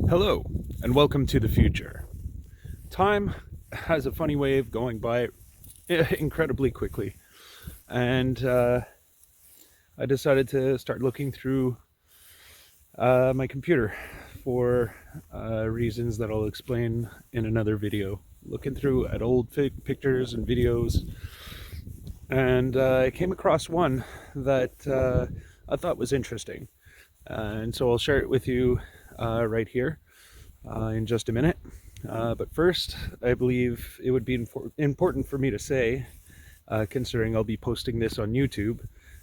Hello, and welcome to the future. Time has a funny way of going by incredibly quickly, and I decided to start looking through my computer for reasons that I'll explain in another video. Looking through at old pictures and videos, and I came across one that I thought was interesting, and so I'll share it with you right here in just a minute. But first, I believe it would be important for me to say, considering I'll be posting this on YouTube,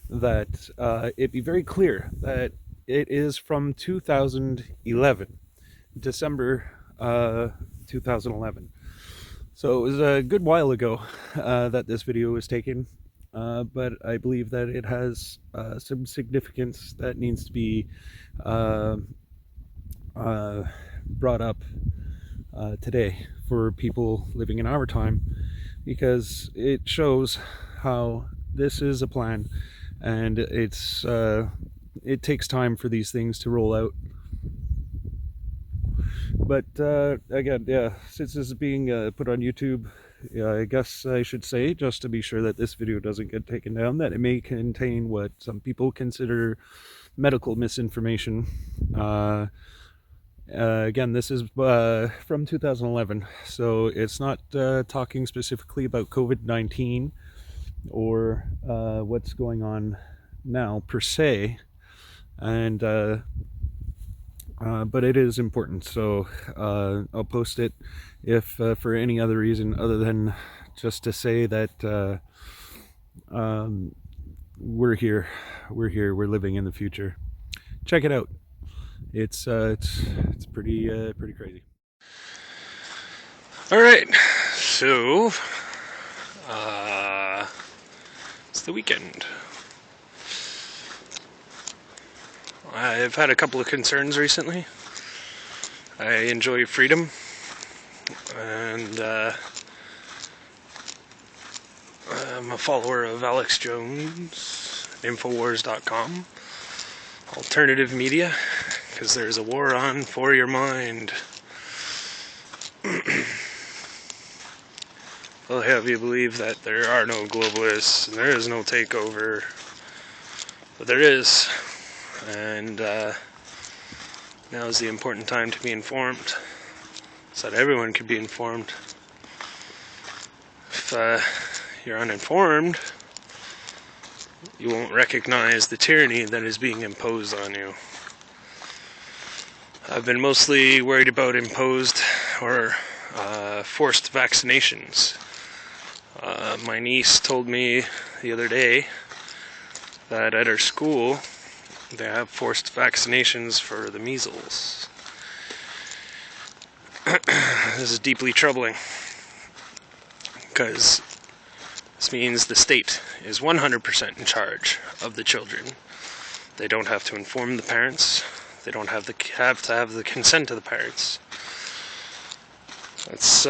that it be very clear that it is from 2011, December 2011. So it was a good while ago that this video was taken, but I believe that it has some significance that needs to be uh, brought up today for people living in our time, because it shows how this is a plan, and it takes time for these things to roll out. But again, yeah, since this is being put on YouTube, yeah, I guess I should say, just to be sure that this video doesn't get taken down, that it may contain what some people consider medical misinformation. Again, this is from 2011, so it's not talking specifically about COVID-19 or what's going on now per se, and but it is important. So I'll post it if for any other reason other than just to say that we're here, we're living in the future. Check it out. It's pretty crazy. All right, so uh, it's the weekend. I've had a couple of concerns recently. I enjoy freedom, and I'm a follower of Alex Jones, Infowars.com, alternative media, because there's a war on for your mind. They'll have you believe that there are no globalists and there is no takeover, but there is, and now is the important time to be informed, so that everyone can be informed. If you're uninformed, you won't recognize the tyranny that is being imposed on you. I've been mostly worried about imposed or forced vaccinations. My niece told me the other day that at her school they have forced vaccinations for the measles. This is deeply troubling, because this means the state is 100% in charge of the children. They don't have to inform the parents. They don't have to have the consent of the parents. It's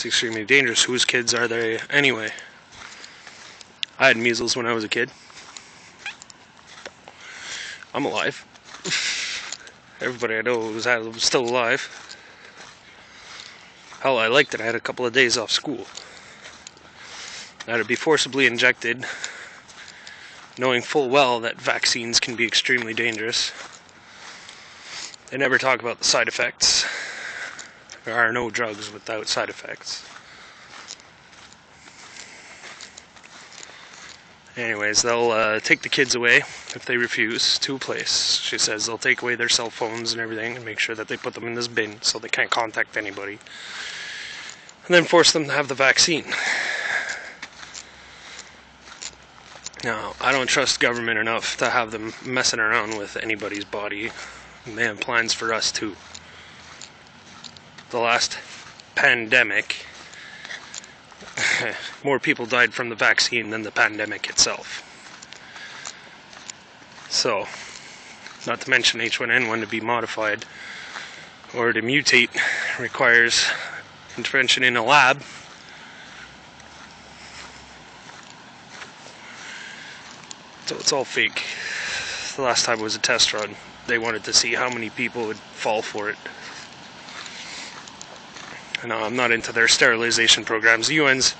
extremely dangerous. Whose kids are they anyway? I had measles when I was a kid. I'm alive. Everybody I know was still alive. Hell, I liked it. I had a couple of days off school. I had to be forcibly injected, knowing full well that vaccines can be extremely dangerous. They never talk about the side effects. There are no drugs without side effects. Anyways, they'll take the kids away if they refuse to a place. She says they'll take away their cell phones and everything and make sure that they put them in this bin so they can't contact anybody. And then force them to have the vaccine. Now, I don't trust government enough to have them messing around with anybody's body. And they have plans for us too. The last pandemic, more people died from the vaccine than the pandemic itself. So, not to mention H1N1 to be modified or to mutate requires intervention in a lab. So it's all fake. The last time it was a test run. They wanted to see how many people would fall for it. No, I'm not into their sterilization programs. The UN's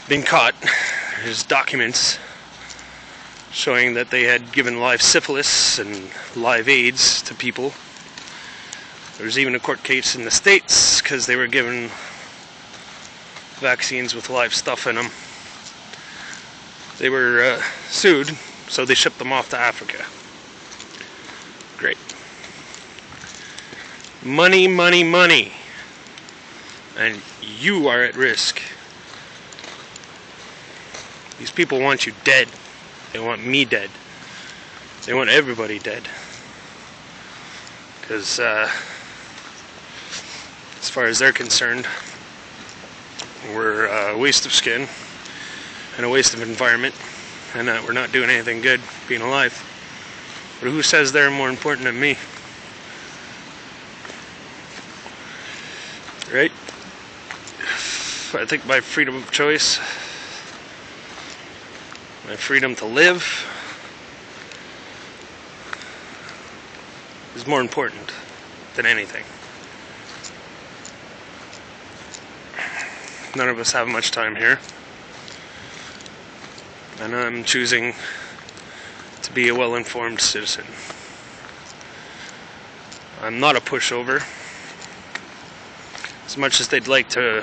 been caught. There's documents showing that they had given live syphilis and live AIDS to people. There's even a court case in the States because they were given vaccines with live stuff in them. They were sued, so they shipped them off to Africa. Great. Money, money, money. And you are at risk. These people want you dead. They want me dead. They want everybody dead. Because as far as they're concerned, we're a waste of skin and a waste of environment, and that we're not doing anything good being alive. But who says they're more important than me? Right? I think my freedom of choice, my freedom to live, is more important than anything. None of us have much time here, and I'm choosing to be a well-informed citizen. I'm not a pushover. As much as they'd like to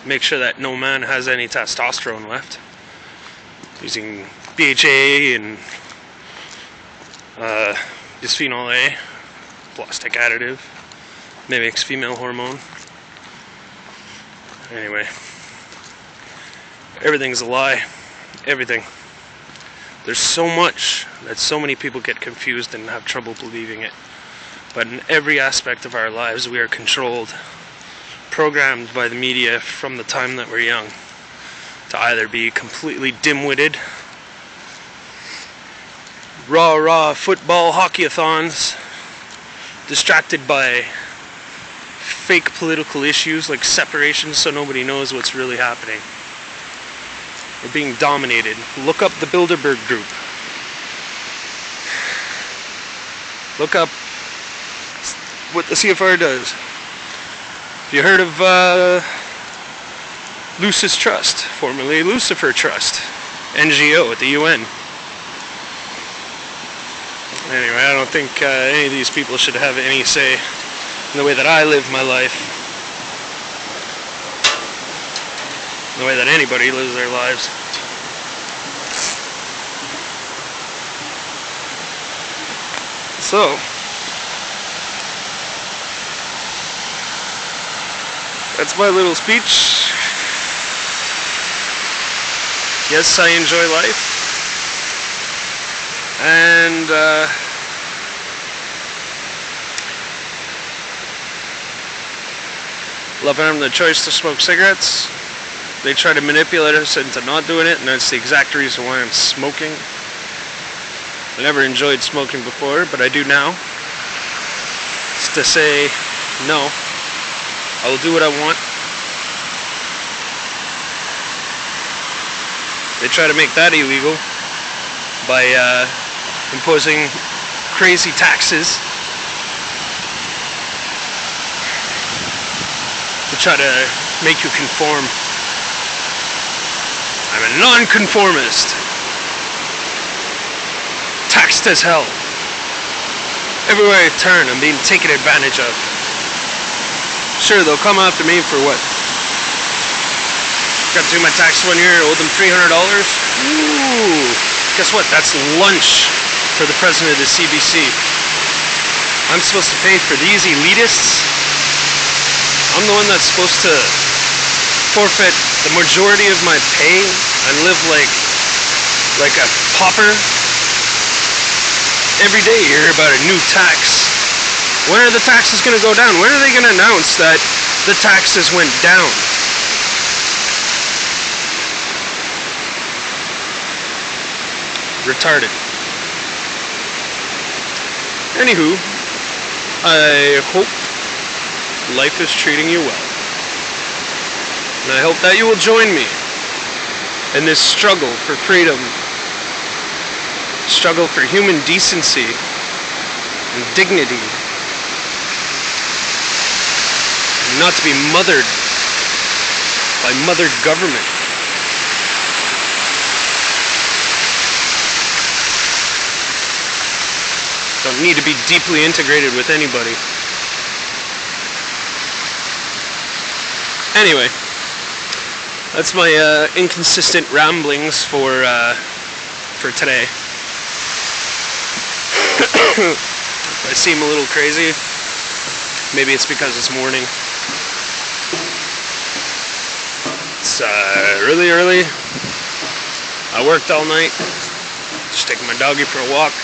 make sure that no man has any testosterone left, using BHA and bisphenol A, plastic additive, mimics female hormone. Anyway, everything's a lie. Everything. There's so much that so many people get confused and have trouble believing it. But in every aspect of our lives, we are controlled, programmed by the media from the time that we're young to either be completely dim-witted, rah football hockey-a-thons, distracted by fake political issues like separations so nobody knows what's really happening. We're being dominated. Look up the Bilderberg Group. Look up what the CFR does. Have you heard of Lucis Trust, formerly Lucifer Trust, NGO at the UN? Anyway, I don't think any of these people should have any say in the way that I live my life, in the way that anybody lives their lives. So, that's my little speech. Yes, I enjoy life. And love having the choice to smoke cigarettes. They try to manipulate us into not doing it, and that's the exact reason why I'm smoking. I never enjoyed smoking before, but I do now. It's to say, no, I will do what I want. They try to make that illegal by imposing crazy taxes to try to make you conform. I'm a non-conformist. Taxed as hell. Everywhere I turn, I'm being taken advantage of. Sure, they'll come after me for what? Got to do my tax 1 year, owed them $300. Ooh, guess what? That's lunch for the president of the CBC. I'm supposed to pay for these elitists. I'm the one that's supposed to forfeit the majority of my pay and live like a pauper. Every day you hear about a new tax. When are the taxes going to go down? When are they going to announce that the taxes went down? Retarded. Anywho, I hope life is treating you well. And I hope that you will join me in this struggle for freedom, struggle for human decency and dignity, not to be mothered by mothered government. Don't need to be deeply integrated with anybody. Anyway, that's my inconsistent ramblings for today. I seem a little crazy. Maybe it's because it's morning. It's really early. I worked all night. Just taking my doggy for a walk.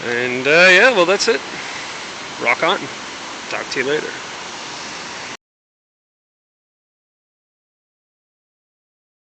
And yeah, well, that's it. Rock on. Talk to you later.